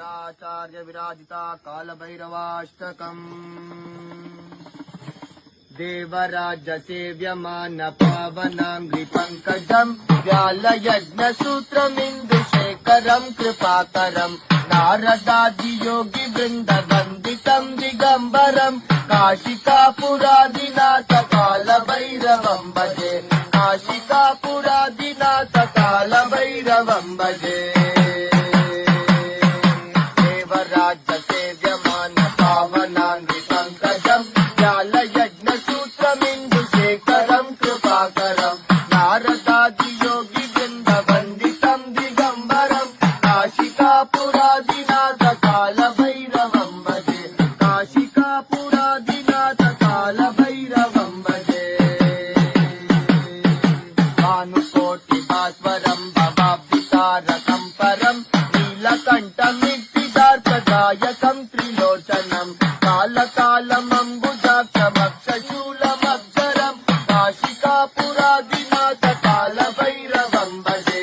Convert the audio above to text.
आचार्य विराजिता कालभैरवाष्टकम् देवराज सेव्यमान पावनांग्रि पंकजम् व्यालयज्ञसूत्रमिन्दुशेखरम् कृपाकरम् नारदादि योगी वृन्द वन्दितम् दिगम्बरम् काशिकापुरादिनाथ कालभैरवम् भजे काशिकापुरादिनाथ कालभैरवम् भजे राज्य सेव्यमान पावनांग्रि पंकजम् व्यालयज्ञसूत्रमिन्दुशेखरम् कृपाकरम् नारदादि योगी वृन्द वन्दितम् दिगम्बरम् काशिकापुरादिनाथ कालभैरवम् भजे काशिकापुरादिनाथ कालभैरवम् भजे भानुकोटि भास्वरम् भवाब्धितारकम् परम् नीलकण्ठमित्तिदार्कदायकम् त्रिलोचनम् कालकालमम्बुजाक्षमक्षशूलमक्षरम् काशिकापुरादिनाथ कालभैरवम् भजे